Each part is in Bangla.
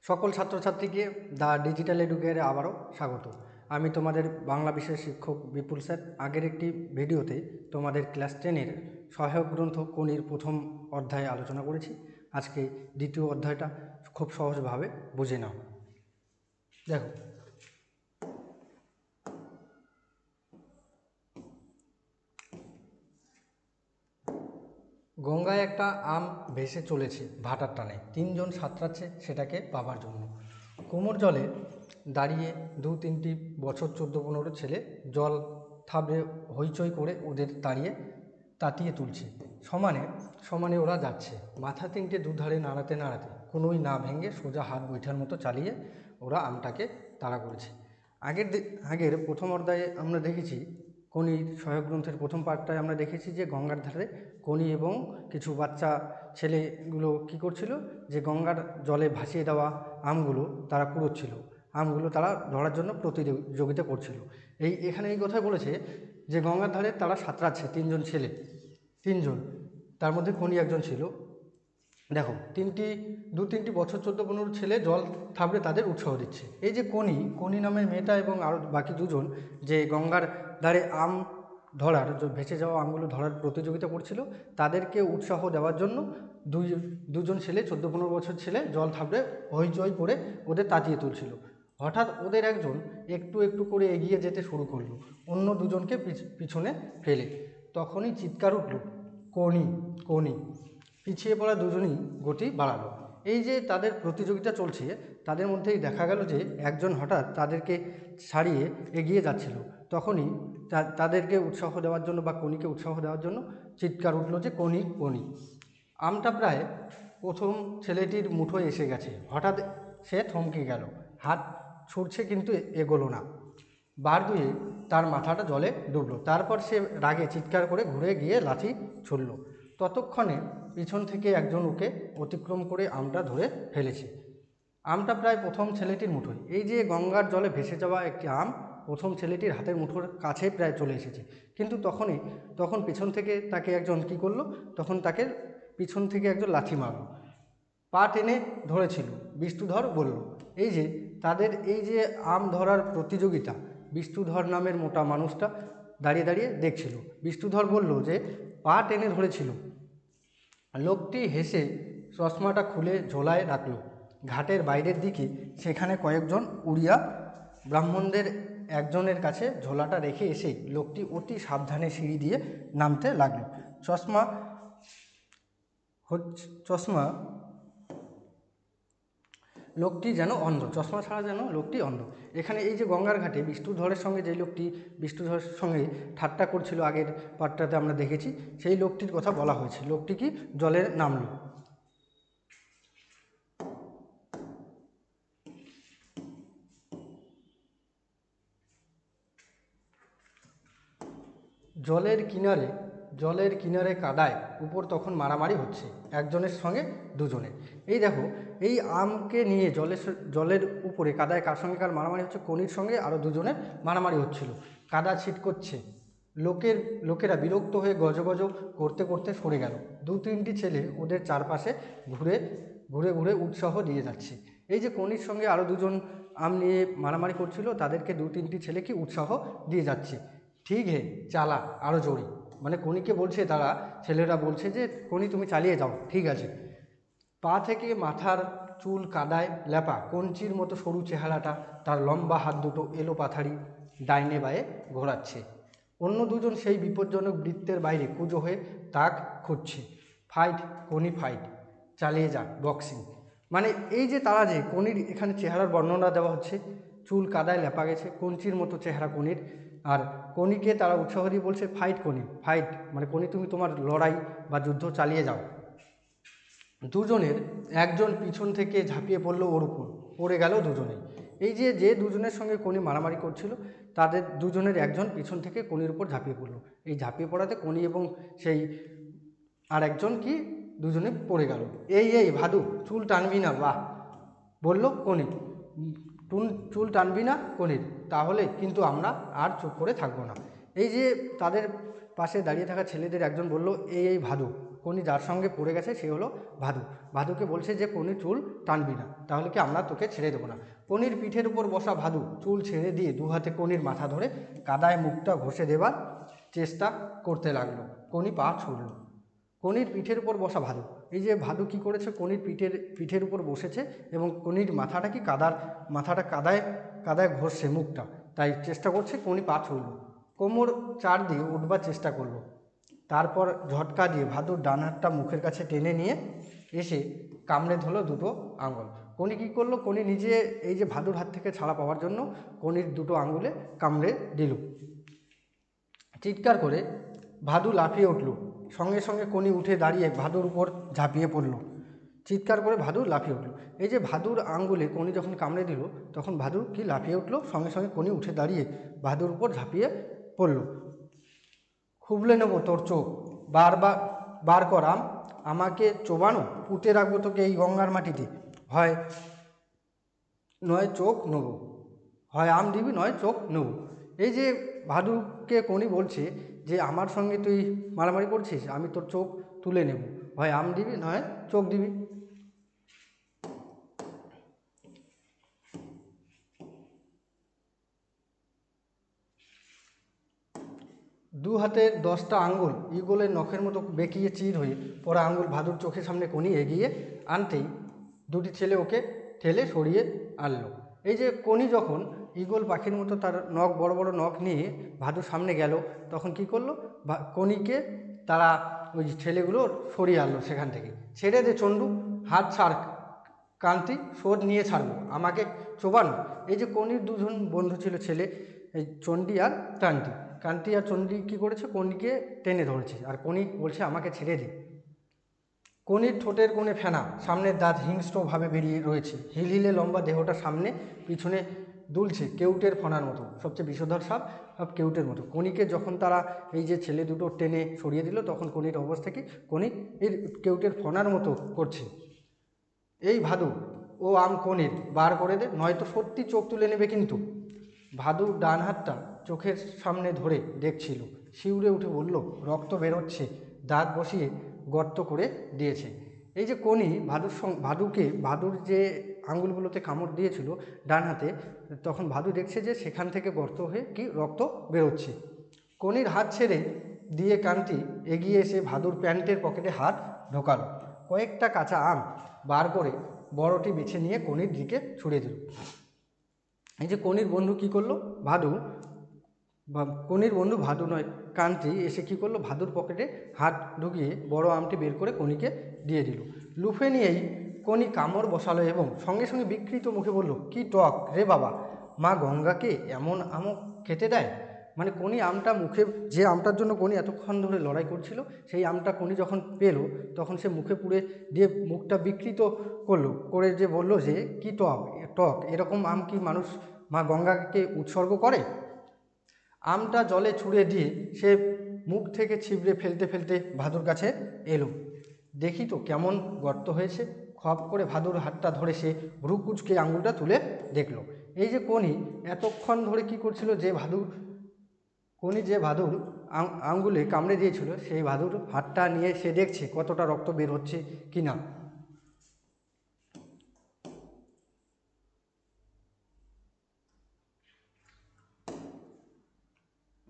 সকল ছাত্রছাত্রীকে দ্য ডিজিটাল এডুকেয়ারে আবারও স্বাগত। আমি তোমাদের বাংলা বিষয়ের শিক্ষক বিপুল স্যার। আগের একটি ভিডিওতে তোমাদের ক্লাস 10-এর সহায়ক গ্রন্থ কোনির প্রথম অধ্যায়ে আলোচনা করেছি। আজকে দ্বিতীয় অধ্যায়টা খুব সহজভাবে বুঝে নাও। দেখো, গঙ্গায় একটা আম ভেসে চলেছে ভাটার টানে, তিনজন সাঁতরাচ্ছে সেটাকে পাবার জন্য। কোমর জলে দাঁড়িয়ে 2-3টি বছর 14-15 ছেলে জল থাবড়ে হইচই করে ওদের তাতিয়ে তুলছে। সমানে সমানে ওরা যাচ্ছে, মাথা তিনটে দুধারে নাড়াতে নাড়াতে, কোনোই না ভেঙে সোজা হাত বৈঠার মতো চালিয়ে ওরা আমটাকে তাড়া করেছে। আগের প্রথম অধ্যায়ে আমরা দেখেছি, কোনির সহায়ক গ্রন্থের প্রথম পার্টটায় আমরা দেখেছি যে গঙ্গার ধারে কোনি এবং কিছু বাচ্চা ছেলেগুলো কি করছিল, যে গঙ্গার জলে ভাসিয়ে দেওয়া আমগুলো তারা কুড়োচ্ছিল, আমগুলো তারা ধরার জন্য প্রতিযোগিতা করছিল। এখানে এই কথাই বলেছে যে গঙ্গার ধারে তারা সাঁতরাচ্ছে তিনজন ছেলে, তার মধ্যে কোনি একজন ছিল। দেখো, 2-3টি বছর 14-15 ছেলে জল থাবড়ে তাদের উৎসাহ দিচ্ছে। এই যে কোনি নামের মেয়েটা এবং আরও বাকি দুজন যে গঙ্গার ধারে আম ধরার, ভেসে যাওয়া আমগুলো ধরার প্রতিযোগিতা করছিল, তাদেরকে উৎসাহ দেওয়ার জন্য দুজন ছেলে, 14-15 বছর ছেলে জল থাবড়ে হইচই করে ওদের তাতিয়ে তুলছিল। হঠাৎ ওদের একজন একটু একটু করে এগিয়ে যেতে শুরু করলো, অন্য দুজনকে পিছনে ফেলে। তখনই চিৎকার উঠল, কোনি কোনি। পিছিয়ে পড়া দুজনই গতি বাড়ালো। এই যে তাদের প্রতিযোগিতা চলছে, তাদের মধ্যেই দেখা গেল যে একজন হঠাৎ তাদেরকে ছাড়িয়ে এগিয়ে যাচ্ছিল। তখনই তাদেরকে উৎসাহ দেওয়ার জন্য বা কোনিকে উৎসাহ দেওয়ার জন্য চিৎকার উঠল যে কোনি কোনি। আমটা প্রায় প্রথম ছেলেটির মুঠোয় এসে গেছে। হঠাৎ সে থমকে গেল, হাত ছুটছে কিন্তু এগোলো না। বার দুয়ে তার মাথাটা জলে ডুবলো। তারপর সে রাগে চিৎকার করে ঘুরে গিয়ে লাঠি ছুড়ল। ততক্ষণে পিছন থেকে একজন ওকে অতিক্রম করে আমটা ধরে ফেলেছে। আমটা প্রায় প্রথম ছেলেটির মুঠোয়। এই যে গঙ্গার জলে ভেসে যাওয়া একটি আম প্রথম ছেলেটির হাতের মুঠোর কাছে প্রায় চলে এসেছে, কিন্তু তখন পিছন থেকে তাকে একজন কি করলো, তখন তাকে পিছন থেকে একজন লাথি মারল, পা টেনে ধরেছিল। বিষ্ণুধর বলল, এই যে তাদের এই যে আম ধরার প্রতিযোগিতা, বিষ্ণুধর নামের মোটা মানুষটা দাঁড়িয়ে দাঁড়িয়ে দেখছিল। বিষ্ণুধর বলল যে পা টেনে ধরেছিল। লোকটি হেসে চশমাটা খুলে ঝোলায় রাখল ঘাটের বাইরের দিকে। সেখানে কয়েকজন উড়িয়া ব্রাহ্মণদের একজনের কাছে ঝোলাটা রেখে এসে লোকটি অতি সাবধানে সিঁড়ি দিয়ে নামতে লাগলো। চশমা লোকটি যেন অন্ধ, চশমা ছাড়া যেন লোকটি অন্ধ। এখানে এই যে গঙ্গার ঘাটে বিষ্ণুধরের সঙ্গে যে লোকটি বিষ্ণুধরের সঙ্গে ঠাট্টা করছিল, আগের পার্টটাতে আমরা দেখেছি, সেই লোকটির কথা বলা হয়েছে। লোকটি কি জলে নামল। জলের কিনারে কাদায় উপর তখন মারামারি হচ্ছে একজনের সঙ্গে দুজনের। এই দেখো, এই আমকে নিয়ে জলের উপরে কাদায় কার সঙ্গে কার মারামারি হচ্ছে, কোনির সঙ্গে আরও দুজনের মারামারি হচ্ছিল। কাদা ছিটকচ্ছে, লোকেরা বিরক্ত হয়ে গজগজ করতে করতে সরে গেল। 2-3টি ছেলে ওদের চারপাশে ঘুরে ঘুরে ঘুরে উৎসাহ দিয়ে যাচ্ছে। এই যে কোনির সঙ্গে আরও দুজন আম নিয়ে মারামারি করছিল, তাদেরকে 2-3টি ছেলে কি উৎসাহ দিয়ে যাচ্ছে, ঠিক হে চালা আরও জোরে। মানে কোনিকে বলছে, তারা ছেলেরা বলছে যে কোনি তুমি চালিয়ে যাও, ঠিক আছে। পা থেকে মাথার চুল কাদায় লেপা, কঞ্চির মতো সরু চেহারাটা, তার লম্বা হাত দুটো এলো পাথারি ডাইনে বায়ে ঘোরাচ্ছে। অন্য দুজন সেই বিপজ্জনক বৃত্তের বাইরে কুঁজো হয়ে তাক খুঁজছে। ফাইট কোনি ফাইট, চালিয়ে যা বক্সিং। মানে এই যে তারা যে কোনির এখানে চেহারার বর্ণনা দেওয়া হচ্ছে, চুল কাদায় লেপা গেছে, কঞ্চির মতো চেহারা কোনির, আর কোনিকে তারা উৎসাহ দিয়ে বলছে ফাইট কোনি ফাইট, মানে কোনি তুমি তোমার লড়াই বা যুদ্ধ চালিয়ে যাও। দুজনের একজন পিছন থেকে ঝাঁপিয়ে পড়লো ওর উপর, পড়ে গেল দুজনেই। এই যে দুজনের সঙ্গে কোনি মারামারি করছিল, তাদের দুজনের একজন পিছন থেকে কোনির উপর ঝাঁপিয়ে পড়লো। এই ঝাঁপিয়ে পড়াতে কোনি এবং সেই আর একজন কি দুজনে পড়ে গেল। এই ভাদু চুল টানবি না, বাহ বলল কোনি, চুল টানবি না কোনির, তাহলে কিন্তু আমরা আর চুপ করে থাকবো না। এই যে তাদের পাশে দাঁড়িয়ে থাকা ছেলেদের একজন বলল, এই ভাদু কোনি যার সঙ্গে পড়ে গেছে সে হলো ভাদু। ভাদুকে বলছে যে কোনি চুল টানবি না, তাহলে কি আমরা তোকে ছেড়ে দেবো না। কোনির পিঠের উপর বসা ভাদু চুল ছেড়ে দিয়ে দু হাতে কোনির মাথা ধরে কাদায় মুখটা ঘষে দেবার চেষ্টা করতে লাগলো। কোনি পা ছুড়ল। কোনির পিঠের উপর বসা ভাদু, এই যে ভাদু কি করেছে, কোনির পিঠের উপর বসেছে এবং কোনির মাথাটা কি কাদায় কাদায় ঘষছে মুখটা, তাই চেষ্টা করছে, কোনি পা ছুড়ল। কোমর চার দিয়ে উঠবার চেষ্টা করলো। তারপর ঝটকা দিয়ে ভাদুর ডান হাতটা মুখের কাছে টেনে নিয়ে এসে কামড়ে ধরলো দুটো আঙুল। কোনি কী করলো, কোনি নিজে এই যে ভাদুর হাত থেকে ছাড়া পাওয়ার জন্য কোনির দুটো আঙুলে কামড়ে দিল। চিৎকার করে ভাদু লাফিয়ে উঠল। সঙ্গে সঙ্গে কোনি উঠে দাঁড়িয়ে ভাদুর উপর ঝাঁপিয়ে পড়ল। চিৎকার করে ভাদু লাফিয়ে উঠল। এই যে ভাদুর আঙ্গুলে কোনি যখন কামড়ে দিল তখন ভাদু কি লাফিয়ে উঠল, সঙ্গে সঙ্গে কোনি উঠে দাঁড়িয়ে ভাদুর উপর ঝাঁপিয়ে পড়ল। খুবলে নেব তোর চোখ, বার কর আম, আমাকে চোবানো, পুঁতে রাখবো তোকে এই গঙ্গার মাটিতে, হয় নয় চোখ নেব, হয় আম দিবি নয় চোখ নেব। এই যে ভাদুকে কোনি বলছে যে আমার সঙ্গে তুই মারামারি করছিস, আমি তোর চোখ তুলে নেব, হয় আম দিবি নয় চোখ দিবি। দু হাতের 10টা আঙ্গুল ঈগলের নখের মতো বেঁকিয়ে চির হয়ে পড়া আঙ্গুল ভাদুর চোখের সামনে কোনি এগিয়ে আনতেই দুটি ছেলে ওকে ঠেলে সরিয়ে আনলো। এই যে কোনি যখন ঈগল পাখির মতো তার নখ বড় বড় নখ নিয়ে ভাদুর সামনে গেল, তখন কি করলো, কোনিকে তারা ওই ছেলেগুলো সরিয়ে আনলো সেখান থেকে। ছেড়ে দে চণ্ডু, হাত ছাড় কান্তি, শোধ নিয়ে ছাড়বো, আমাকে চোবানো। এই যে কোনির দুজন বন্ধু ছিল ছেলে, এই চণ্ডী আর কান্তি। কান্তি আর চণ্ডী কী করেছে, কোনিকে টেনে ধরেছে আর কোনি বলছে আমাকে ছেড়ে দে। কোনির ঠোঁটের কোণে ফেনা, সামনের দাঁত হিংস্রভাবে বেরিয়ে রয়েছে, হিলহিলে লম্বা দেহটা সামনে পিছনে দুলছে কেউটের ফনার মতো, সবচেয়ে বিষধর সাপ কেউটের মতো। কোনিকে যখন তারা এই যে ছেলে দুটো টেনে সরিয়ে দিল তখন কোনির অবস্থা কি, কোনি এর কেউটের ফনার মতো করছে। এই ভাদু, ও আম কোনির বার করে দে, নয়তো সত্যি চোখ তুলে নেবে কিন্তু। ভাদু ডান হাতটা চোখের সামনে ধরে দেখছিল, শিউরে উঠে বলল, রক্ত বেরোচ্ছে, দাঁত বসিয়ে গর্ত করে দিয়েছে। এই যে কোনি ভাদুর যে আঙুলগুলোতে কামড় দিয়েছিল ডান হাতে, তখন ভাদু দেখছে যে সেখান থেকে গর্ত হয়ে কি রক্ত বেরোচ্ছে। কোনির হাত ছেড়ে দিয়ে কান্তি এগিয়ে এসে ভাদুর প্যান্টের পকেটে হাত ঢোকালো, কয়েকটা কাঁচা আম বার করে বড়টি বেছে নিয়ে কোনির দিকে ছুড়ে দিল। এই যে কোনির বন্ধু কি করলো, কোনির বন্ধু ভাদু নয় কান্তি এসে কি করলো, ভাদুর পকেটে হাত ঢুকিয়ে বড় আমটি বের করে কোনিকে দিয়ে দিল। লুফে নিয়েই কোনি কামড় বসালো এবং সঙ্গে সঙ্গে বিকৃত মুখে বলল, কি টক রে বাবা, মা গঙ্গাকে এমন আমও খেতে দেয়। মানে কোনি আমটা মুখে, যে আমটার জন্য কোনি এতক্ষণ ধরে লড়াই করছিল, সেই আমটা কোনি যখন পেলো তখন সে মুখে পুড়ে দিয়ে মুখটা বিকৃত করলো, করে যে বলল যে কি টক, এরকম আম কি মানুষ মা গঙ্গাকে উৎসর্গ করে। আমটা জলে ছুঁড়ে দিয়ে সে মুখ থেকে ছিবড়ে ফেলতে ফেলতে ভাদুর কাছে এলো। দেখি তো কেমন গর্ত হয়েছে। খপ করে ভাদুর হাতটা ধরে সে ভ্রু কুচকে আঙুলটা তুলে দেখলো। এই যে কোনি এতক্ষণ ধরে কি করছিল, কোনি যে ভাদুর আঙ্গুলে কামড়ে দিয়েছিল সেই ভাদুর হাতটা নিয়ে সে দেখছে কতটা রক্ত বের হচ্ছে কি না।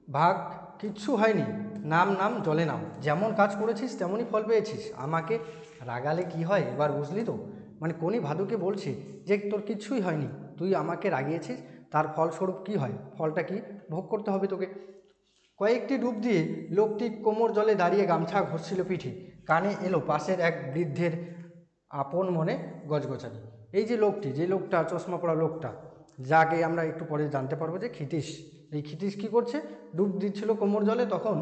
ভাগ, কিচ্ছু হয়নি, নাম জলে নাম, যেমন কাজ করেছিস তেমনই ফল পেয়েছিস, আমাকে রাগালে কি হয় এবার বুঝলি তো। মানে কোনি ভাদুকে বলছে যে তোর কিচ্ছুই হয়নি, তুই আমাকে রাগিয়েছিস, তার ফলস্বরূপ কি হয়, ফলটা কি ভোগ করতে হবে তোকে। কয়েকটি ডুব দিয়ে লোকটি কোমর জলে দাঁড়িয়ে গামছা ঘষছিল পিঠে, কানে এলো পাশের এক বৃদ্ধের আপন মনে গজগজানি। এই যে লোকটা চশমা পড়া লোকটা, যাকে আমরা একটু পরে জানতে পারবো যে ক্ষিতীশ, এই ক্ষিতীশ কী করছে, ডুব দিচ্ছিল কোমর জলে, তখন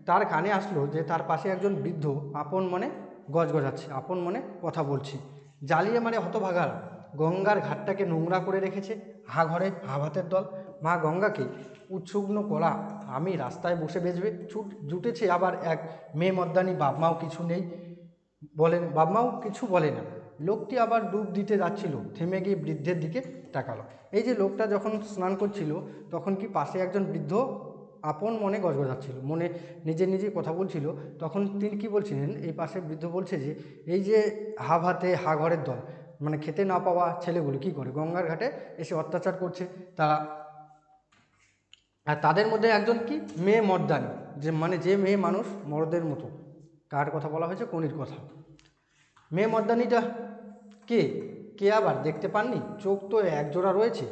তার কানে আসলো যে তার পাশে একজন বৃদ্ধ আপন মনে গজগজাচ্ছে, আপন মনে কথা বলছে। জ্বালিয়ে মারে হতভাগার, গঙ্গার ঘাটটাকে নোংরা করে রেখেছে হা ঘরে হা ভাতের দল। মা গঙ্গাকে উৎসুগ্ন কলা আমি রাস্তায় বসে বেচবে জুটেছে আবার এক মেয়ে মদ্দানি, বাপমাও কিছু বলে না। লোকটি আবার ডুব দিতে যাচ্ছিল, থেমে গিয়ে বৃদ্ধের দিকে তাকালো। এই যে লোকটা যখন স্নান করছিল তখন কি পাশে একজন বৃদ্ধ আপন মনে গজগজাচ্ছিল, মনে নিজে নিজেই কথা বলছিল। তখন তিনি কি বলছিলেন, এই পাশে বৃদ্ধ বলছে যে এই যে হা ভাতে হা ঘরের দল, মানে খেতে না পাওয়া ছেলেগুলো কি করে গঙ্গার ঘাটে এসে অত্যাচার করছে তারা। আর তাদের মধ্যে একজন কি মেয়ে মর্দানি, যে মানে যে মেয়ে মানুষ মর্দের মতো। কার কথা বলা হয়েছে? কনির কথা। মেয়ে মর্দানিটা কে? কে আবার দেখতে পাননি? চোখ তো একজোড়া রয়েছে।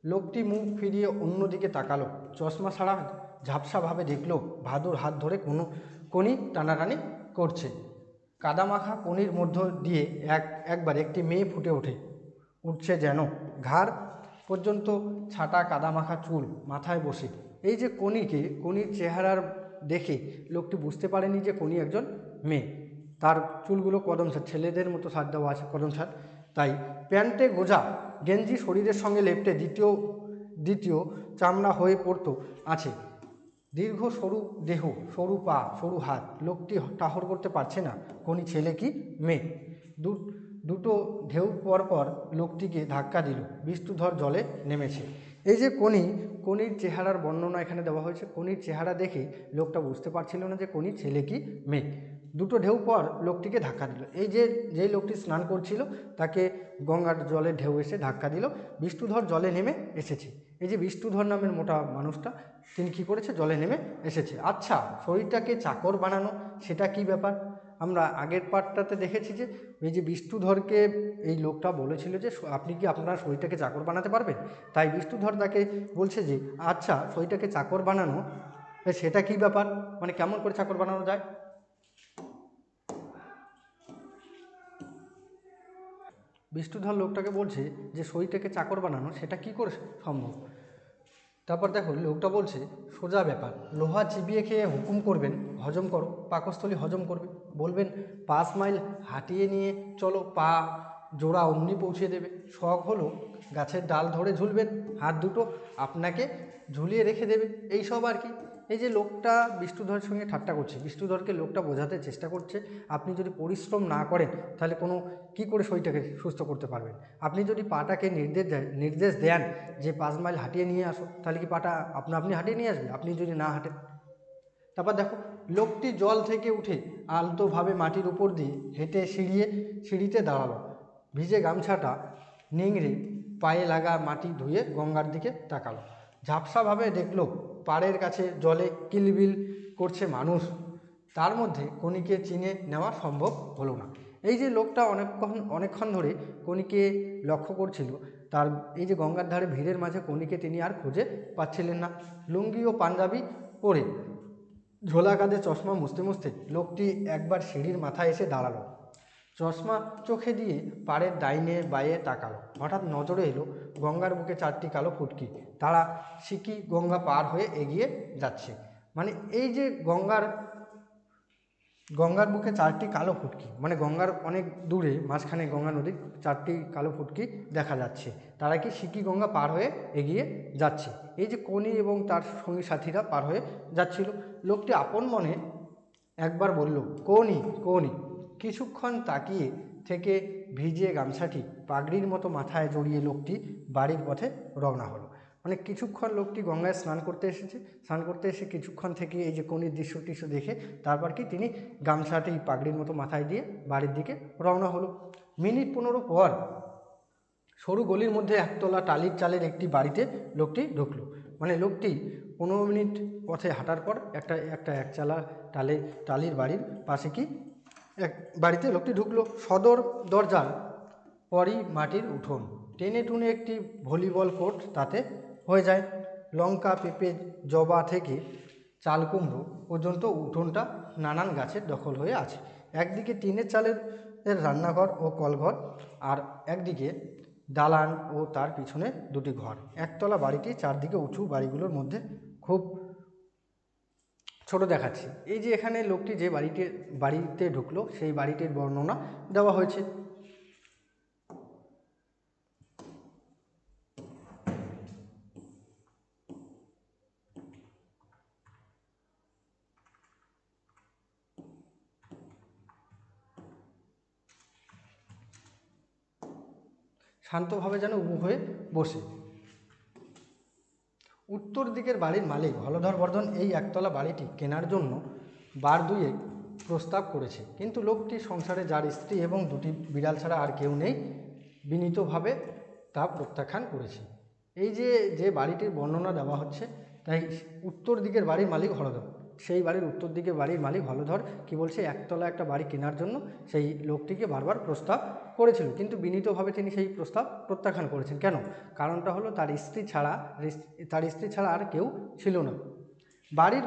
লোকটি মুখ ফিরিয়ে অন্যদিকে তাকালো, চশমা ছাড়া ঝাপসাভাবে দেখলো ভাদুর হাত ধরে কোনো কনি টানাটানি করছে। কাদামাখা কনির মধ্য দিয়ে একবার একটি মেয়ে ফুটে উঠছে যেন। ঘাড় পর্যন্ত ছাটা কাদামাখা চুল মাথায় বসে। এই যে কনির চেহারার দেখে লোকটি বুঝতে পারেনি যে কনি একজন মেয়ে। তার চুলগুলো কদম ছাট, ছেলেদের মতো ছাট দেওয়া আছে, কদম ছাট। তাই প্যান্টে গোজা গেঞ্জি শরীরের সঙ্গে লেপটে দ্বিতীয় চামড়া হয়ে পড়তো আছে। দীর্ঘ সরু দেহ, সরু পা, সরু হাত। লোকটি ঠাহর করতে পারছে না কোনি ছেলে কি মেয়ে। দুটো ঢেউ পর লোকটিকে ধাক্কা দিল, বিষ্ণুধর জলে নেমেছে। এই যে কনির চেহারার বর্ণনা এখানে দেওয়া হয়েছে। কনির চেহারা দেখে লোকটা বুঝতে পারছিল না যে কনি ছেলে কি মেয়ে। দুটো ঢেউ পর লোকটিকে ধাক্কা দিল। এই যে লোকটি স্নান করছিল তাকে গঙ্গার জলে ঢেউ এসে ধাক্কা দিল। বিষ্ণুধর জলে নেমে এসেছে। এই যে বিষ্ণুধর নামের মোটা মানুষটা, তিনি কী করেছে? জলে নেমে এসেছে। আচ্ছা, শরীরটাকে চাকর বানানো সেটা কি ব্যাপার? আমরা আগের পার্টটাতে দেখেছি যে এই যে বিষ্ণুধরকে এই লোকটা বলেছিল যে আপনি কি আপনার শরীরটাকে চাকর বানাতে পারবেন? তাই বিষ্ণুধর তাকে বলছে যে আচ্ছা, শরীরটাকে চাকর বানানো সেটা কি ব্যাপার, মানে কেমন করে চাকর বানানো যায়? বিষ্ণুধর লোকটাকে বলছে যে শরীরটাকে চাকর বানানো সেটা কি করে সম্ভব। তারপর দেখো লোকটা বলছে সোজা ব্যাপার, লোহা চিবিয়ে খেয়ে হুকুম করবেন হজম করো, পাকস্থলী হজম করবে। বলবেন 5 মাইল হাঁটিয়ে নিয়ে চলো, পা জোড়া অমনি পৌঁছে দেবে। শখ হলো গাছের ডাল ধরে ঝুলবেন, হাত দুটো আপনাকে ঝুলিয়ে রেখে দেবে, এই সব আর কি। এই যে লোকটা বিষ্ণুধরের সঙ্গে ঠাট্টা করছে, বিষ্ণুধরকে লোকটা বোঝাতে চেষ্টা করছে আপনি যদি পরিশ্রম না করেন তাহলে কী করে শরীরটাকে সুস্থ করতে পারবেন। আপনি যদি পাটাকে নির্দেশ দেন যে 5 মাইল হাঁটিয়ে নিয়ে আসো, তাহলে কি পাটা আপনি হাঁটিয়ে নিয়ে আসবে আপনি যদি না হাঁটেন? তারপর দেখো লোকটি জল থেকে উঠে আলতোভাবে মাটির উপর দিয়ে হেঁটে সিঁড়িতে দাঁড়ালো। ভিজে গামছাটা নিংড়ে পায়ে লাগা মাটি ধুয়ে গঙ্গার দিকে তাকালো। ঝাপসাভাবে দেখলো পাড়ের কাছে জলে কিলবিল করছে মানুষ। তার মধ্যে কনিকে চিনে নেওয়া সম্ভব হলো না। এই যে লোকটা অনেকক্ষণ ধরে কনিকে লক্ষ্য করছিল, তার এই যে গঙ্গার ধারে ভিড়ের মাঝে কনিকে তিনি আর খুঁজে পাচ্ছিলেন না। লুঙ্গি ও পাঞ্জাবি পরে ঝোলা কাঁধে চশমা মুছতে লোকটি একবার সিঁড়ির মাথায় এসে দাঁড়ালো। চশমা চোখে দিয়ে পাড়ের ডাইনে বাঁয়ে তাকালো। হঠাৎ নজরে এলো গঙ্গার বুকে 4টি কালো ফুটকি। তারা সিকি গঙ্গা পার হয়ে এগিয়ে যাচ্ছে। মানে এই যে গঙ্গার বুকে 4টি কালো ফুটকি, মানে গঙ্গার অনেক দূরে মাঝখানে গঙ্গা নদীর 4টি কালো ফুটকি দেখা যাচ্ছে। তারা কি সিকি গঙ্গা পার হয়ে এগিয়ে যাচ্ছে। এই যে কনি এবং তার সঙ্গী সাথীরা পার হয়ে যাচ্ছিল। লোকটি আপন মনে একবার বলল, কোনি কোনি। কিছুক্ষণ তাকিয়ে থেকে ভিজে গামছাটি পাগড়ির মতো মাথায় জড়িয়ে লোকটি বাড়ির পথে রওনা হলো। মানে কিছুক্ষণ লোকটি গঙ্গায় স্নান করতে এসে কিছুক্ষণ থেকে এই যে কনির দৃশ্য দেখে তারপর কি তিনি গামছাটি পাগড়ির মতো মাথায় দিয়ে বাড়ির দিকে রওনা হলো। মিনিট 15 পর সরু গলির মধ্যে একতলা টালির চালের একটি বাড়িতে লোকটি ঢুকলো। মানে লোকটি 15 মিনিট পথে হাঁটার পর একচালা টালির বাড়ির পাশে কি এক বাড়িতে লোকটি ঢুকলো। সদর দরজার পরই মাটির উঠোন, টেনে টুনে একটি ভলিবল কোর্ট তাতে হয়ে যায়। লঙ্কা, পেঁপে, জবা থেকে চাল কুমড়ো পর্যন্ত উঠোনটা নানান গাছের দখল হয়ে আছে। একদিকে টিনের চালের রান্নাঘর ও কলঘর, আর একদিকে দালান ও তার পিছনে 2টি ঘর। একতলা বাড়িটি চারদিকে উঁচু, বাড়িগুলোর মধ্যে খুব ছোট দেখাচ্ছে। এই যে এখানে লোকটি যে বাড়িতে ঢুকলো সেই বাড়িটির বর্ণনা দেওয়া হয়েছে। শান্তভাবে যেন উবু হয়ে বসে। উত্তর দিকের বাড়ির মালিক হলধর বর্ধন এই একতলা বাড়িটি কেনার জন্য বার দুয়েক প্রস্তাব করেছে, কিন্তু লোকটি সংসারে যার স্ত্রী এবং দুটি বিড়াল ছাড়া আর কেউ নেই, বিনীতভাবে তা প্রত্যাখ্যান করেছে। এই যে যে বাড়িটির বর্ণনা দেওয়া হচ্ছে, তাই উত্তর দিকের বাড়ির মালিক হলধর, সেই বাড়ির উত্তর দিকের বাড়ির মালিক হলধর কি বলছে, একতলা একটা বাড়ি কেনার জন্য সেই লোকটিকে বারবার প্রস্তাব করেছিল, কিন্তু বিনীতভাবে তিনি সেই প্রস্তাব প্রত্যাখ্যান করেছেন। কেন? কারণটা হলো তার স্ত্রী ছাড়া আর কেউ ছিল না। বাড়ির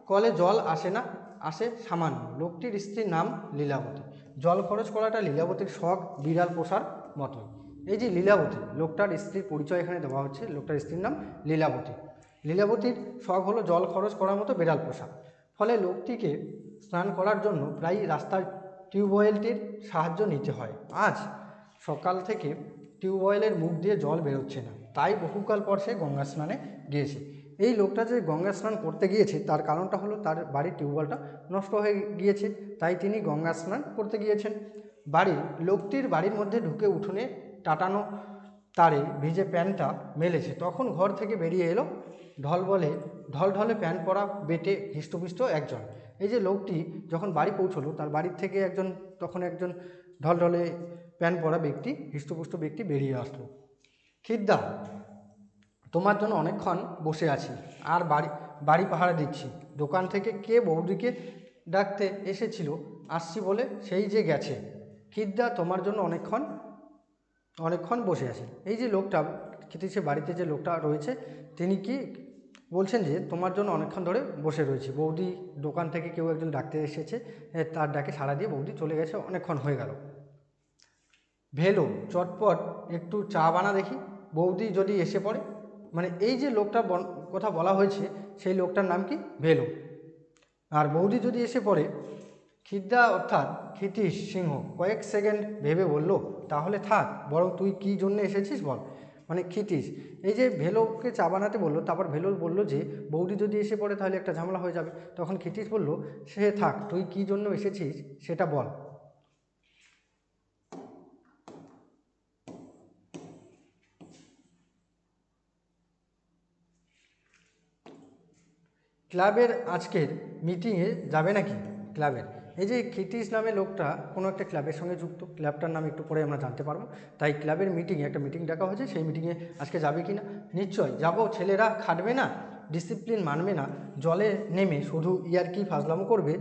কলে জল আসে না, আসে সামান্য। লোকটির স্ত্রীর নাম লীলাবতী। জল খরচ করাটা লীলাবতীর শখ, বিড়াল পোষার মতোই। এই যে লীলাবতী, লোকটার স্ত্রীর পরিচয় এখানে দেওয়া হচ্ছে, লোকটার স্ত্রীর নাম লীলাবতী। লীলাবতীর শখ হলো জল খরচ করার মতো বিড়াল পোষা। ফলে লোকটিকে স্নান করার জন্য প্রায়ই রাস্তার টিউবওয়েলটির সাহায্য নিতে হয়। আজ সকাল থেকে টিউবওয়েলের মুখ দিয়ে জল বেরোচ্ছে না, তাই বহুকাল পর সে গঙ্গা স্নানে গিয়েছে। এই লোকটা যে গঙ্গা স্নান করতে গিয়েছে তার কারণটা হলো তার বাড়ির টিউবওয়েলটা নষ্ট হয়ে গিয়েছে, তাই তিনি গঙ্গা স্নান করতে গিয়েছেন। লোকটির বাড়ির মধ্যে ঢুকে উঠোনে টাটানো তারে ভিজে প্যান্টটা মেলেছে, তখন ঘর থেকে বেরিয়ে এলো ঢলঢলে প্যান্ট পরা বেটে হৃষ্টপুষ্ট একজন। এই যে লোকটি যখন বাড়ি পৌঁছলো, তার বাড়ির থেকে তখন একজন ঢলঢলে প্যান্ট পরা ব্যক্তি, হৃষ্টপুষ্ট ব্যক্তি বেরিয়ে আসলো। খিদ্দা, তোমার জন্য অনেকক্ষণ বসে আছি আর বাড়ি পাহারা দিচ্ছি। দোকান থেকে কে বৌদিকে ডাকতে এসেছিল, আসছি বলে সেই যে গেছে। খিদ্দা, তোমার জন্য অনেকক্ষণ বসে আছি। এই যে লোকটা সে বাড়িতে যে লোকটা রয়েছে, তিনি কি বলছেন যে তোমার জন্য অনেকক্ষণ ধরে বসে রয়েছি, বৌদি দোকান থেকে কেউ একজন ডাকতে এসেছে, তার ডাকে সাড়া দিয়ে বৌদি চলে গেছে, অনেকক্ষণ হয়ে গেল। ভেলো, চটপট একটু চা বানা দেখি, বৌদি যদি এসে পড়ে। মানে এই যে লোকটার কথা বলা হয়েছে, সেই লোকটার নাম কি? ভেলো। আর বৌদি যদি এসে পড়ে। খিদ্দা অর্থাৎ ক্ষিতীশ সিংহ কয়েক সেকেন্ড ভেবে বলল, তাহলে থাক, বরং তুই কী জন্য এসেছিস বল। মানে ক্ষিতীশ এই যে ভেলোকে চা বানাতে বললো, তারপর ভেলো বলল যে বৌদি যদি এসে পড়ে তাহলে একটা ঝামেলা হয়ে যাবে। তখন ক্ষিতীশ বলল, সে থাক, তুই কী জন্য এসেছিস সেটা বল। ক্লাবের আজকের মিটিংয়ে যাবে নাকি? ক্লাবের এই যে ক্ষিতীশ নামে লোকটা কোনো একটা ক্লাবের সঙ্গে যুক্ত, ক্লাবটার নাম একটু পরে আমরা জানতে পারবো। তাই ক্লাবের একটা মিটিং ডাকা হয়েছে, সেই মিটিংয়ে আজকে যাবে কি না? নিশ্চয় যাব। ছেলেরা খাটবে না, ডিসিপ্লিন মানবে না, জলে নেমে শুধু ইয়ার্কি ফাজলামো করবে।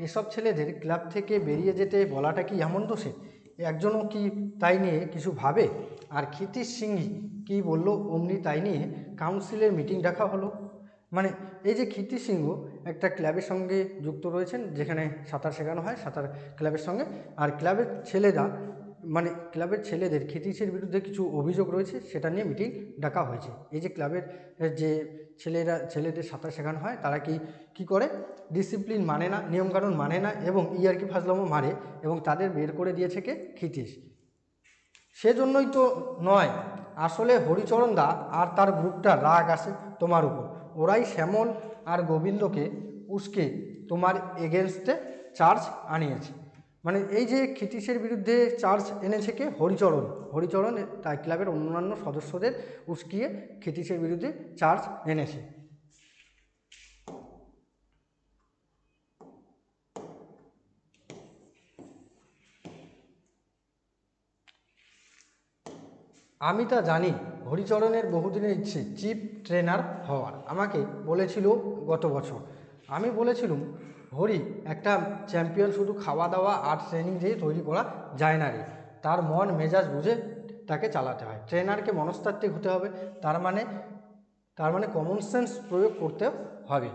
এসব ছেলেদের ক্লাব থেকে বেরিয়ে যেতে বলাটা কি এমন দোষে? একজনও কি তাই নিয়ে কিছু ভাবে? আর ক্ষিতীশ সিংই কি বলল, অমনি তাই নিয়ে কাউন্সিলের মিটিং ডাকা হলো। মানে এই যে ক্ষিতীশ সিংহ একটা ক্লাবের সঙ্গে যুক্ত রয়েছেন, যেখানে সাঁতার শেখানো হয়, সাঁতার ক্লাবের সঙ্গে। আর ক্লাবের ছেলেদের ক্ষিতীশের বিরুদ্ধে কিছু অভিযোগ রয়েছে, সেটা নিয়ে মিটিং ডাকা হয়েছে। এই যে ক্লাবের যে ছেলেদের সাঁতার শেখানো হয়, তারা কি করে, ডিসিপ্লিন মানে না, নিয়মকানুন মানে না, এবং ইয়ার্কি ফাজলামো মারে, এবং তাদের বের করে দিয়েছে কে? ক্ষিতীশ। সেজন্যই তো নয়, আসলে হরিচরণ দা আর তার গ্রুপটা রাগ আসে তোমার উপর। ওরাই শ্যামল আর গোবিন্দকে উস্কে তোমার এগেনস্টে চার্জ আনিয়েছে। মানে এই যে ক্ষিতীশের বিরুদ্ধে চার্জ এনেছে কে? হরিচরণ তাই ক্লাবের অন্যান্য সদস্যদের উস্কিয়ে ক্ষিতীশের বিরুদ্ধে চার্জ এনেছে। আমি তা জানি, হরিচরণের বহুদিনের ইচ্ছে চিফ ট্রেনার হওয়ার। আমাকে বলেছিল গত বছর। আমি বলেছিলুম, হরি, একটা চ্যাম্পিয়ন শুধু খাওয়া দাওয়া আর ট্রেনিং দিয়ে তৈরি করা যায় না রে। তার মন মেজাজ বুঝে তাকে চালাতে হয়। ট্রেনারকে মনস্তাত্ত্বিক হতে হবে, তার মানে কমন সেন্স প্রয়োগ করতে হবে।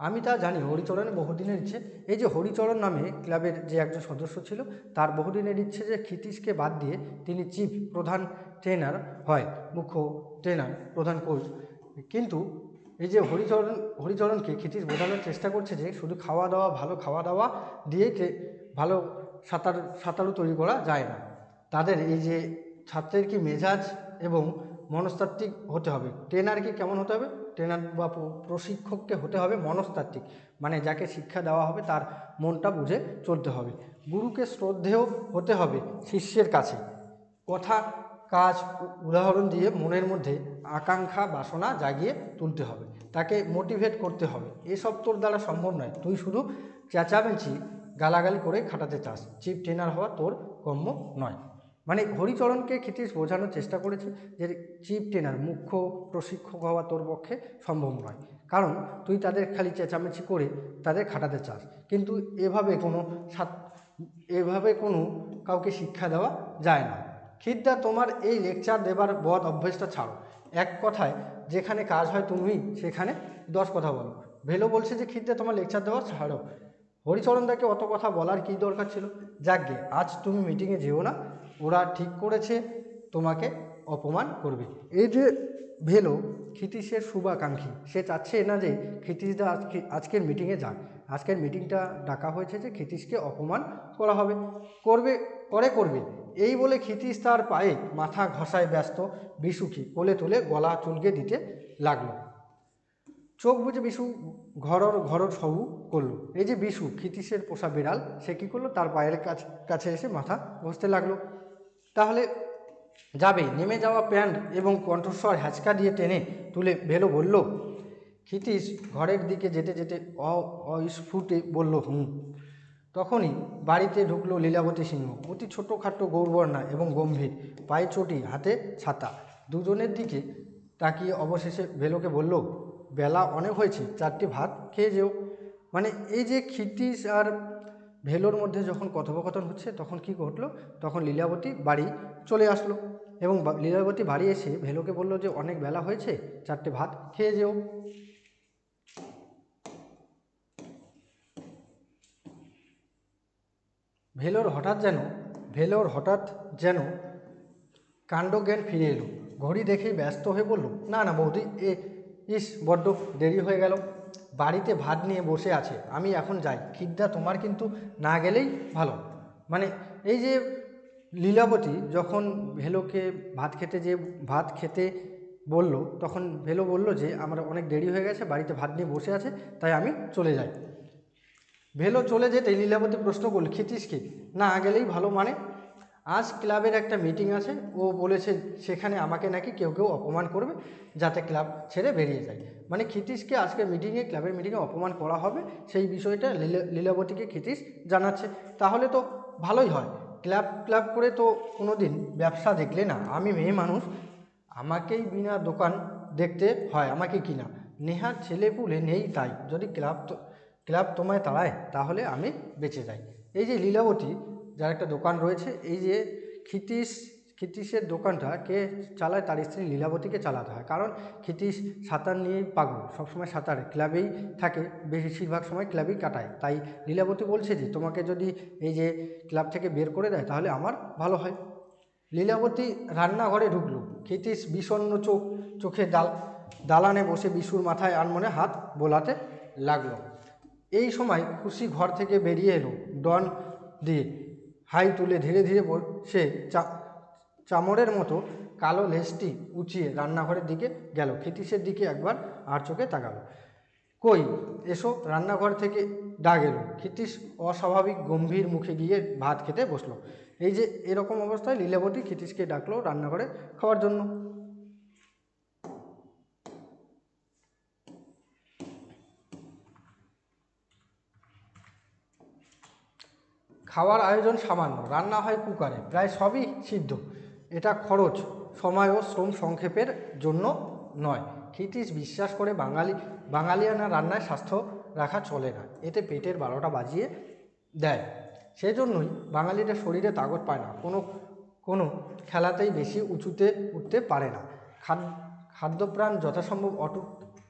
আমি তা জানি, হরিচরণের বহুদিনের ইচ্ছে। এই যে হরিচরণ নামে ক্লাবের যে একজন সদস্য ছিল, তার বহুদিনের ইচ্ছে যে ক্ষিতীশকে বাদ দিয়ে তিনি চিফ প্রধান ট্রেনার হয়, মুখ্য ট্রেনার, প্রধান কোচ। কিন্তু এই যে হরিচরণকে ক্ষিতীশ বোঝানোর চেষ্টা করছে যে শুধু ভালো খাওয়া দাওয়া দিয়ে ভালো সাঁতারু তৈরি করা যায় না। তাদের এই যে ছাত্রের কি মেজাজ এবং মনস্তাত্ত্বিক হতে হবে। ট্রেনারকে কেমন হতে হবে? ট্রেনার বা প্রশিক্ষককে হতে হবে মনস্তাত্ত্বিক, মানে যাকে শিক্ষা দেওয়া হবে তার মনটা বুঝে চলতে হবে। গুরুকে শ্রদ্ধেয় হতে হবে শিষ্যের কাছে। কথা কাজ উদাহরণ দিয়ে মনের মধ্যে আকাঙ্ক্ষা বাসনা জাগিয়ে তুলতে হবে, তাকে মোটিভেট করতে হবে। এসব তোর দ্বারা সম্ভব নয়। তুই শুধু চেঁচামেচি গালাগালি করে খাটাতে চাস। চিফ ট্রেনার হওয়া তোর কর্ম নয়। মানে হরিচরণকে ক্ষিতীশ বোঝানোর চেষ্টা করেছে যে চিফ ট্রেনার, মুখ্য প্রশিক্ষক হওয়া তোর পক্ষে সম্ভব নয়, কারণ তুই তাদের খালি চেঁচামেচি করে তাদের খাটাতে চাস। কিন্তু এভাবে কোনো কাউকে শিক্ষা দেওয়া যায় না। খিদ্দা, তোমার এই লেকচার দেবার বদ অভ্যেসটা ছাড়ো। এক কথায় যেখানে কাজ হয় তুমি সেখানে 10 কথা বলো। ভেলো বলছে যে খিদ্দা তোমার লেকচার দেওয়া ছাড়ো। হরিচরণদাকে অত কথা বলার কী দরকার ছিল? যাকগে, আজ তুমি মিটিংয়ে যেও না, ওরা ঠিক করেছে তোমাকে অপমান করবে। এই যে ভেলো ক্ষিতীশের শুভাকাঙ্ক্ষী, সে চাচ্ছে না যে ক্ষিতীশদা আজকের মিটিংয়ে যাক। আজকের মিটিংটা ডাকা হয়েছে যে ক্ষিতীশকে অপমান করা হবে, করবে। এই বলে ক্ষিতীশ তার পায়ে মাথা ঘষায় ব্যস্ত বিশুকে কোলে তুলে গলা চুলকে দিতে লাগলো। চোখ বুঝে বিশু ঘরর সবু করলো। এই যে বিশু, ক্ষিতীশের পোষা বিড়াল, সে কী করলো? তার পায়ের কাছে এসে মাথা ঘষতে লাগলো। তাহলে যাবে? নেমে যাওয়া প্যান্ট এবং কণ্ঠস্বর হ্যাচকা দিয়ে টেনে তুলে ভেলো বলল। ক্ষিতীশ ঘরের দিকে যেতে যেতে অস্ফুটে বলল, হুম। তখনই বাড়িতে ঢুকলো লীলাবতী সিংহ, অতি ছোটোখাটো গৌরবর্ণা এবং গম্ভীর, পায়ে চটি, হাতে ছাতা। দুজনের দিকে তাকিয়ে অবশেষে ভেলোকে বলল, বেলা অনেক হয়েছে, 4টি ভাত খেয়ে যেও। মানে এই যে ক্ষিতীশ আর ভেলোর মধ্যে যখন কথোপকথন হচ্ছে, তখন কি ঘটলো? তখন লীলাবতী বাড়ি চলে আসলো এবং লীলাবতী বাড়ি এসে ভেলোকে বলল যে অনেক বেলা হয়েছে, 4টে ভাত খেয়ে যেও। ভেলোর হঠাৎ যেন কাণ্ডজ্ঞান ফিরে এলো। ঘড়ি দেখেই ব্যস্ত হয়ে বলল, না বৌদি, বড্ড দেরি হয়ে গেল। বাড়িতে ভাত নিয়ে বসে আছে, আমি এখন যাই। খিদ্দা, তোমার কিন্তু না গেলেই ভালো। মানে এই যে লীলাবতী যখন ভেলোকে ভাত খেতে বলল, তখন ভেলো বলল যে আমার অনেক দেরি হয়ে গেছে, বাড়িতে ভাত নিয়ে বসে আছে, তাই আমি চলে যাই। ভেলো চলে যেতে লীলাবতী প্রশ্ন করল, ক্ষিতীশকে না গেলেই ভালো মানে? আজ ক্লাবের একটা মিটিং আছে, ও বলেছে সেখানে আমাকে নাকি কেউ অপমান করবে, যাতে ক্লাব ছেড়ে বেরিয়ে যায়। মানে ক্ষিতীশকে আজকে ক্লাবের মিটিংয়ে অপমান করা হবে, সেই বিষয়টা লীলাবতীকে ক্ষিতীশ জানাচ্ছে। তাহলে তো ভালোই হয়। ক্লাব করে তো কোনো দিন ব্যবসা দেখলে না। আমি মেয়ে মানুষ, আমাকেই বিনা দোকান দেখতে হয়, আমাকে কিনা। নেহার ছেলেপুলে নেই, তাই যদি ক্লাব তোমায় তাড়ায় তাহলে আমি বেঁচে যাই। এই যে লীলাবতী, যার একটা দোকান রয়েছে, এই যে ক্ষিতীশের দোকানটা কে চালায়? তার স্ত্রী লীলাবতীকে চালাতে হয়, কারণ ক্ষিতীশ সাঁতার নিয়েই পাগল, সবসময় সাঁতারে, ক্লাবেই থাকে, বেশিরভাগ সময় ক্লাবেই কাটায়। তাই লীলাবতী বলছে যে তোমাকে যদি এই যে ক্লাব থেকে বের করে দেয় তাহলে আমার ভালো হয়। লীলাবতী রান্নাঘরে ঢুকলো। ক্ষিতীশ বিষণ্ণ চোখে দালানে বসে বিশুর মাথায় আনমনে হাত বোলাতে লাগলো। এই সময় খুশি ঘর থেকে বেরিয়ে এলো ডন দিয়ে হাই তুলে ধীরে ধীরে সে চামড়ের মতো কালো লেজটি উঁচিয়ে রান্নাঘরের দিকে গেল। ক্ষিতীশের দিকে একবার আর চোখে তাকালো। কই, এসো। রান্নাঘর থেকে ডাক এলো। ক্ষিতীশ অস্বাভাবিক গম্ভীর মুখে গিয়ে ভাত খেতে বসলো। এই যে এরকম অবস্থায় লীলাবতী ক্ষিতীশকে ডাকলো রান্নাঘরে খাওয়ার জন্য। খাওয়ার আয়োজন সামান্য, রান্না হয় কুকারে, প্রায় সবই সিদ্ধ। এটা খরচ, সময় ও শ্রম সংক্ষেপের জন্য নয়। ক্ষিতীশ বিশ্বাস করে বাঙালিয়ানা রান্নায় স্বাস্থ্য রাখা চলে না, এতে পেটের 12টা বাজিয়ে দেয়। সেজন্যই বাঙালিরা শরীরে তাগত পায় না, কোনো খেলাতেই বেশি উঁচুতে উঠতে পারে না। খাদ্যপ্রাণ যথাসম্ভব অটুট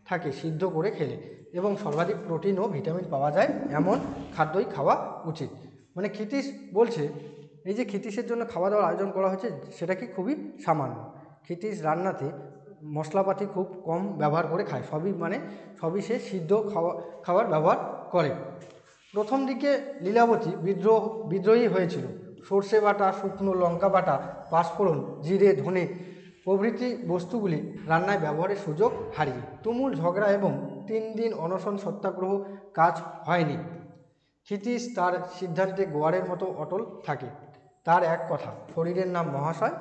থাকে সিদ্ধ করে খেলে, এবং সর্বাধিক প্রোটিন ও ভিটামিন পাওয়া যায় এমন খাদ্যই খাওয়া উচিত। মানে ক্ষিতীশ বলছে এই যে ক্ষিতীশের জন্য খাওয়া দাওয়ার আয়োজন করা হয়েছে, সেটা কি খুবই সামান্য। ক্ষিতীশ রান্নাতে মশলাপাতি খুব কম ব্যবহার করে খায়, সবই সে সিদ্ধ খাবার ব্যবহার করে। প্রথম দিকে লীলাবতী বিদ্রোহী হয়েছিল। সর্ষে বাটা, শুকনো লঙ্কা বাটা, পাঁচফোড়ন, জিরে, ধনে প্রভৃতি বস্তুগুলি রান্নায় ব্যবহারের সুযোগ হারিয়ে তুমুল ঝগড়া এবং 3 দিন অনশন সত্যাগ্রহ কাজ হয়নি। ক্ষিতীশ তার সিদ্ধান্তে গোয়ারের মতো অটল থাকে। তার এক কথা, শরীরের নাম মহাশয়,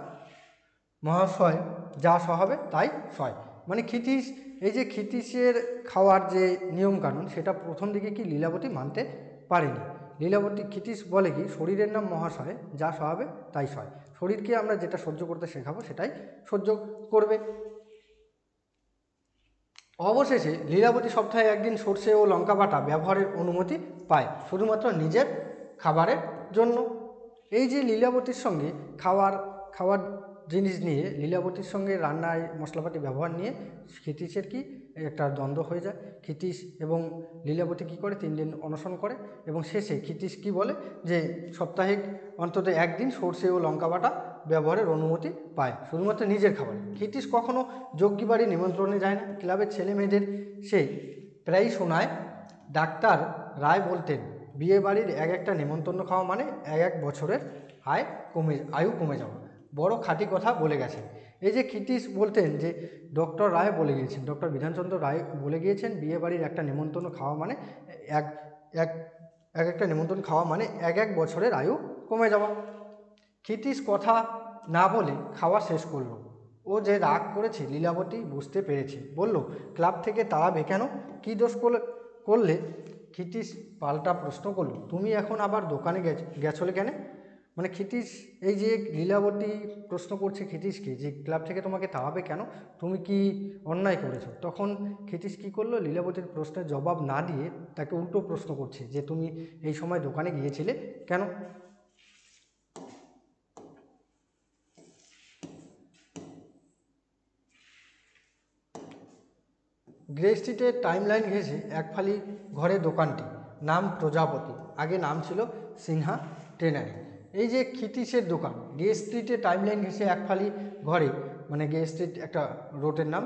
মহাশয় যা সহাবে তাই সয়। মানে ক্ষিতীশ, এই যে ক্ষিতীশের খাওয়ার যে নিয়মকানুন সেটা প্রথম দিকে কি লীলাবতী মানতে পারেনি। লীলাবতী, ক্ষিতীশ বলে কি শরীরের নাম মহাশয়, যা সহাবে তাই সয়। শরীরকে আমরা যেটা সহ্য করতে শেখাবো সেটাই সহ্য করবে। অবশেষে লীলাবতী সপ্তাহে একদিন সর্ষে ও লঙ্কা বাটা ব্যবহারের অনুমতি পায়, শুধুমাত্র নিজের খাবারের জন্য। এই যে লীলাবতীর সঙ্গে খাওয়ার জিনিস নিয়ে, লীলাবতীর সঙ্গে রান্নায় মশলাপাতি ব্যবহার নিয়ে ক্ষিতীশের কি একটা দ্বন্দ্ব হয়ে যায়। ক্ষিতীশ এবং লীলাবতী কী করে 3 দিন অনশন করে এবং শেষে ক্ষিতীশ কী বলে যে সাপ্তাহিক অন্তত একদিন সর্ষে ও লঙ্কা বাটা ব্যবহারের অনুমতি পায়, শুধুমাত্র নিজের খাবারে। ক্ষিতীশ কখনও যজ্ঞী বাড়ি নিমন্ত্রণে যায় না। ক্লাবের ছেলে মেয়েদের সে প্রায়ই শোনায় ডাক্তার রায় বলতেন বিয়ে বাড়ির একটা নেমন্তন্ন খাওয়া মানে এক বছরের আয়ু কমে যাওয়া। বড় খাঁটি কথা বলে গেছেন। এই যে ক্ষিতীশ বলতেন যে ডক্টর রায় বলে গিয়েছেন, ডক্টর বিধানচন্দ্র রায় বলে গিয়েছেন বিয়ে বাড়ির একটা নেমন্তন্ন খাওয়া মানে একটা নেমন্তন্ন খাওয়া মানে এক বছরের আয়ু কমে যাওয়া। ক্ষিতীশ কথা না বলে খাওয়া শেষ করলো। ও যে রাগ করেছে লীলাবতী বুঝতে পেরেছে, বলল ক্লাব থেকে তাড়াবে কেন, কী দোষ করলে? ক্ষিতীশ পাল্টা প্রশ্ন করল, তুমি এখন আবার দোকানে গেছলে কেন? মানে ক্ষিতীশ, এই যে লীলাবতী প্রশ্ন করছে ক্ষিতীশকে যে ক্লাব থেকে তোমাকে তাড়াবে কেন, তুমি কি অন্যায় করেছো? তখন ক্ষিতীশ কী করলো, লীলাবতীর প্রশ্নের জবাব না দিয়ে তাকে উল্টো প্রশ্ন করছে যে তুমি এই সময় দোকানে গিয়েছিলে কেন? গ্রে স্ট্রিটের টাইমলাইন ঘেঁষে একফালি ঘরে দোকানটি, নাম প্রজাপতি, আগে নাম ছিল সিনহা ট্রেনারি। এই যে ক্ষিতীশের দোকান গ্রে স্ট্রিটে টাইমলাইন ঘেঁষে একফালি ঘরে, মানে গ্রে স্ট্রিট একটা রোডের নাম,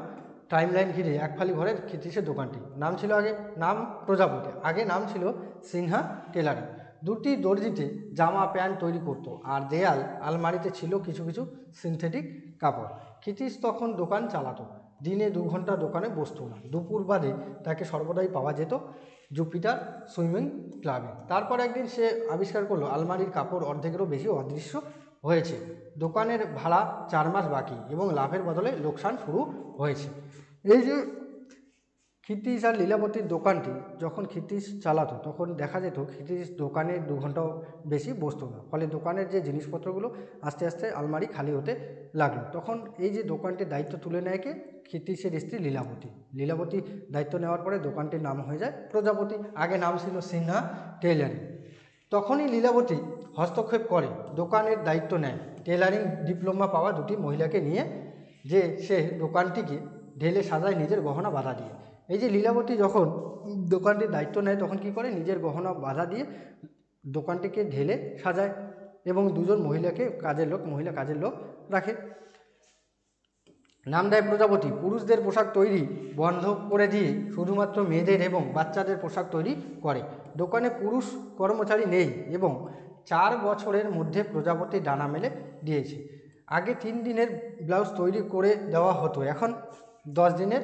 টাইমলাইন ঘিরে একফালি ঘরের ক্ষিতীশের দোকানটি নাম ছিল আগে নাম প্রজাপতি, আগে নাম ছিল সিনহা টেলারি। দুটি দর্জিতে জামা প্যান্ট তৈরি করত আর দেয়াল আলমারিতে ছিল কিছু কিছু সিনথেটিক কাপড়। ক্ষিতীশ তখন দোকান চালাতো। দিনে 2 ঘন্টা দোকানে বসতো না। দুপুর বাদে তাকে সর্বদাই পাওয়া যেত জুপিটার সুইমিং ক্লাবে। তারপর একদিন সে আবিষ্কার করলো আলমারির কাপড় অর্ধেকেরও বেশি অদৃশ্য হয়েছে। দোকানের ভাড়া 4 মাস বাকি এবং লাভের বদলে লোকসান শুরু হয়েছে। এই যে ক্ষিতীশ আর লীলাবতীর দোকানটি যখন ক্ষিতীশ চালাতো তখন দেখা যেত ক্ষিতীশ দোকানে 2 ঘন্টাও বেশি বসতো না, ফলে দোকানের যে জিনিসপত্রগুলো আস্তে আস্তে আলমারি খালি হতে লাগলো। তখন এই যে দোকানটির দায়িত্ব তুলে নেয় কে, ক্ষিতীশের স্ত্রী লীলাবতী। লীলাবতী দায়িত্ব নেওয়ার পরে দোকানটির নাম হয়ে যায় প্রজাপতি, আগে নাম ছিল সিনহা টেইলারিং। তখনই লীলাবতী হস্তক্ষেপ করে, দোকানের দায়িত্ব নেয় টেলারিং ডিপ্লোমা পাওয়া 2টি মহিলাকে নিয়ে, যে সে দোকানটিকে ঢেলে সাজায় নিজের গহনা বাধা দিয়ে। এই যে লীলাবতী যখন দোকানটির দায়িত্ব নেয় তখন কি করে, নিজের গহনা বাধা দিয়ে দোকানটিকে ঢেলে সাজায় এবং 2জন মহিলা কাজের লোক রাখে। নাম দেয় প্রজাপতি। পুরুষদের পোশাক তৈরি বন্ধ করে দিয়ে শুধুমাত্র মেয়েদের এবং বাচ্চাদের পোশাক তৈরি করে। দোকানে পুরুষ কর্মচারী নেই এবং 4 বছরের মধ্যে প্রজাপতি ডানা মেলে দিয়েছে। আগে 3 দিনের ব্লাউজ তৈরি করে দেওয়া হতো, এখন 10 দিনের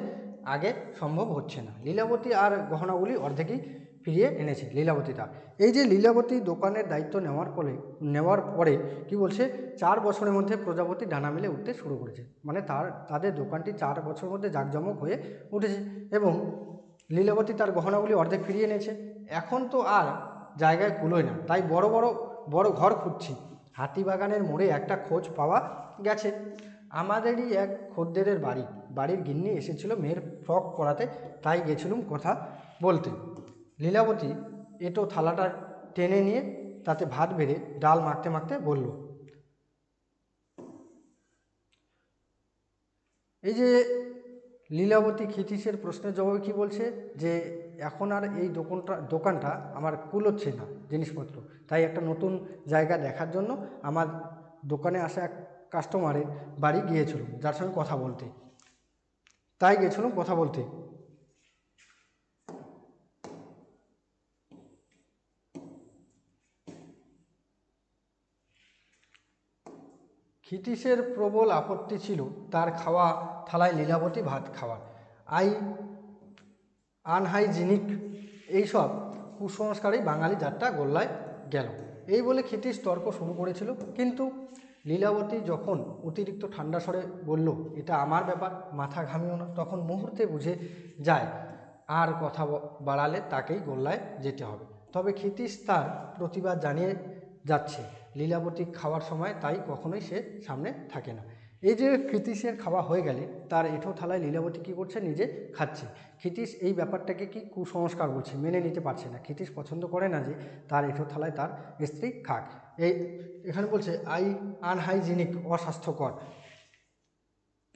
আগে সম্ভব হচ্ছে না। লীলাবতী আর গহনাগুলি অর্ধেকই ফিরিয়ে এনেছে লীলাবতীটা। এই যে লীলাবতী দোকানের দায়িত্ব নেওয়ার পরে কি বলছে, 4 বছরের মধ্যে প্রজাপতি ডানা মেলে উঠতে শুরু করেছে, মানে তাদের দোকানটি 4 বছরের মধ্যে জাঁকজমক হয়ে উঠেছে এবং লীলাবতী তার গহনাগুলি অর্ধেক ফিরিয়ে এনেছে। এখন তো আর জায়গায় কুলোয় না, তাই বড় ঘর খুঁজছি। হাতিবাগানের মোড়ে একটা খোঁজ পাওয়া গেছে। আমাদেরই এক খদ্দেরের বাড়ির গিন্নি এসেছিল মেয়ের ফ্রক করাতে, তাই গেছিলুম কথা বলতে। লীলাবতী এঁটো থালাটা টেনে নিয়ে তাতে ভাত বেড়ে ডাল মাখতে মাখতে বলল, এই যে লীলাবতী ক্ষিতীশের প্রশ্নের জবাবে কি বলছে যে এখন আর এই দোকানটা আমার কুলোচ্ছে না জিনিসপত্র, তাই একটা নতুন জায়গা দেখার জন্য আমার দোকানে আসা এক কাস্টমারের বাড়ি গিয়েছিলাম, যার সঙ্গে কথা বলতে, তাই গেছিলাম কথা বলতে। ক্ষিতীশের প্রবল আপত্তি ছিল তার খাওয়া থালায় লীলাবতী ভাত খাওয়া, আনহাইজিনিক এইসব কুসংস্কারেই বাঙালি জাতটা গোল্লায় গেল, এই বলে ক্ষিতীশ তর্ক শুরু করেছিল। কিন্তু লীলাবতী যখন অতিরিক্ত ঠান্ডা স্বরে বলল, এটা আমার ব্যাপার, মাথা ঘামিও না, তখন মুহূর্তে বুঝে যায় আর কথা বাড়ালে তাকেই গোল্লায় যেতে হবে। তবে ক্ষিতীশ তার প্রতিবাদ জানিয়ে যাচ্ছে লীলাবতী খাওয়ার সময়, তাই কখনোই সে সামনে থাকে না। এই যে ক্ষিতীশের খাওয়া হয়ে গেলে তার এঁঠো থালায় লীলাবতী কী করছে, নিজে খাচ্ছে। ক্ষিতীশ এই ব্যাপারটাকে কি কুসংস্কার বলছে, মেনে নিতে পারছে না। ক্ষিতীশ পছন্দ করে না যে তার এঁঠো থালায় তার স্ত্রী খাক। এখানে বলছে আনহাইজিনিক, অস্বাস্থ্যকর।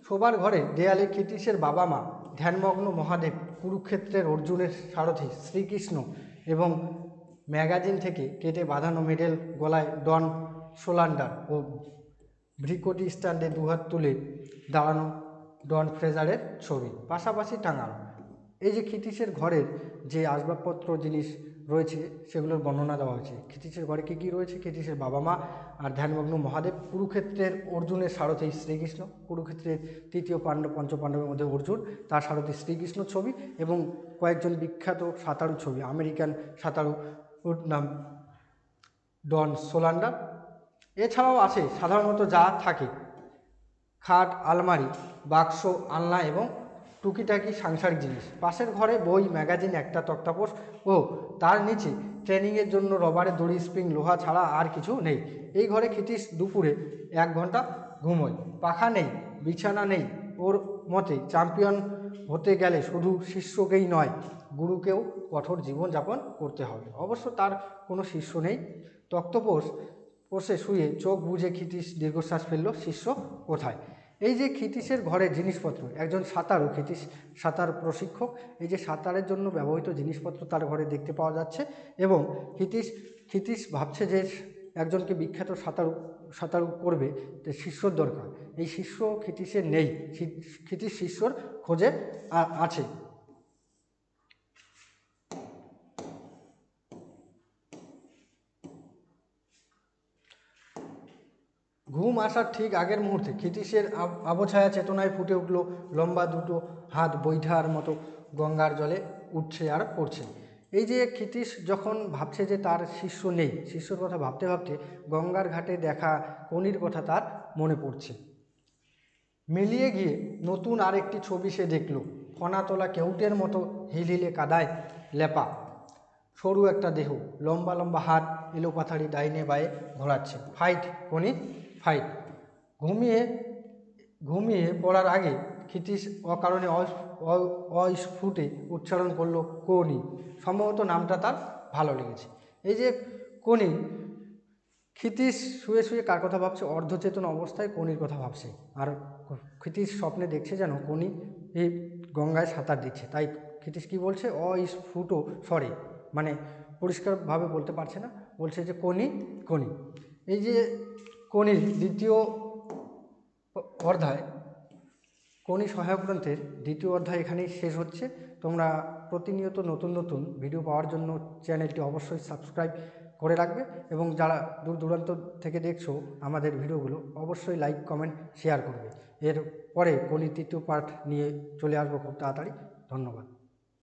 শোবার ঘরে দেয়ালে ক্ষিতীশের বাবা মা, ধ্যানমগ্ন মহাদেব, কুরুক্ষেত্রের অর্জুনের সারথি শ্রীকৃষ্ণ এবং ম্যাগাজিন থেকে কেটে বাঁধানো মেডেল গলায় ডন সোলান্ডার ও ভ্রিকটি স্ট্যান্ডে দুহাত তুলে দাঁড়ানো ডন ফ্রেজারের ছবি পাশাপাশি টাঙানো। এই যে ক্ষিতীশের ঘরের যে আসবাবপত্র জিনিস রয়েছে সেগুলোর বর্ণনা দেওয়া হয়েছে। ক্ষিতীশের ঘরে কী কী রয়েছে, ক্ষিতীশের বাবা মা আর ধ্যানমগ্ন মহাদেব, কুরুক্ষেত্রের অর্জুনের সারথি শ্রীকৃষ্ণ, কুরুক্ষেত্রের তৃতীয় পাণ্ডব, পঞ্চপাণ্ডবের মধ্যে অর্জুন, তার সারথি শ্রীকৃষ্ণ ছবি এবং কয়েকজন বিখ্যাত সাঁতারু ছবি, আমেরিকান সাঁতারুর নাম ডন সোলান্ডার। এছাড়াও আছে সাধারণত যা থাকে খাট, আলমারি, বাক্স, আলনা এবং টুকিটাকি সাংসারিক জিনিস। পাশের ঘরে বই, ম্যাগাজিন, একটা তক্তাপোষ ও তার নিচে ট্রেনিংয়ের জন্য রবারের দড়ি, স্প্রিং, লোহা ছাড়া আর কিছু নেই। এই ঘরে ক্ষিতীশ দুপুরে 1 ঘন্টা ঘুমোয়। পাখা নেই, বিছানা নেই। ওর মতে চ্যাম্পিয়ন হতে গেলে শুধু শিষ্যকেই নয়, গুরুকেও কঠোর জীবনযাপন করতে হবে। অবশ্য তার কোনো শিষ্য নেই। তক্তপোষে শুয়ে চোখ বুজে ক্ষিতীশ দীর্ঘশ্বাস ফেলল, শিষ্য কোথায়? এই যে ক্ষিতীশের ঘরের জিনিসপত্র, একজন সাঁতারু, ক্ষিতীশ সাঁতার প্রশিক্ষক, এই যে সাঁতারের জন্য ব্যবহৃত জিনিসপত্র তার ঘরে দেখতে পাওয়া যাচ্ছে। এবং ক্ষিতীশ ভাবছে যে একজনকে বিখ্যাত সাঁতারু করবে, যে শিষ্যর দরকার। এই শিষ্য ক্ষিতীশের নেই, ক্ষিতীশ শিষ্যর খোঁজে আছে। ঘুম আসার ঠিক আগের মুহূর্তে ক্ষিতীশের আবছায়া চেতনায় ফুটে উঠল, লম্বা দুটো হাত বৈঠার মতো গঙ্গার জলে উঠছে আর পড়ছে। এই যে ক্ষিতীশ যখন ভাবছে যে তার শিষ্য নেই, শিষ্যর কথা ভাবতে ভাবতে গঙ্গার ঘাটে দেখা কনির কথা তার মনে পড়ছে। মিলিয়ে গিয়ে নতুন আরেকটি ছবি সে দেখল, ফনা তোলা কেউটের মতো হিলহিলে কাদায় লেপা সরু একটা দেহ, লম্বা লম্বা হাত, এলোপাথারি ডাইনে বায়ে ঘোরাচ্ছে। Fight কনি, fight. ঘুমিয়ে পড়ার আগে ক্ষিতীশ অকারণে অস্ফুটে উচ্চারণ করলো কোনি। সম্ভবত নামটা তার ভালো লেগেছে। এই যে কোনি, ক্ষিতীশ শুয়ে শুয়ে কার কথা ভাবছে? অর্ধচেতন অবস্থায় কোনির কথা ভাবছে। আর ক্ষিতীশ স্বপ্নে দেখছে যেন কোনি এই গঙ্গায় সাঁতার দিচ্ছে। তাই ক্ষিতীশ কী বলছে? অস্ফুট স্বরে, মানে পরিষ্কারভাবে বলতে পারছে না, বলছে যে কোনি, কোনি। এই যে কোনির দ্বিতীয় অধ্যায়, কোনি সহায়ক গ্রন্থের দ্বিতীয় অধ্যায় এখানেই শেষ হচ্ছে। তোমরা প্রতিনিয়ত নতুন নতুন ভিডিও পাওয়ার জন্য চ্যানেলটি অবশ্যই সাবস্ক্রাইব করে রাখবে এবং যারা দূর দূরান্ত থেকে দেখছো আমাদের ভিডিওগুলো, অবশ্যই লাইক, কমেন্ট, শেয়ার করবে। এর পরে কোনি তৃতীয় পার্ট নিয়ে চলে আসবো খুব তাড়াতাড়ি। ধন্যবাদ।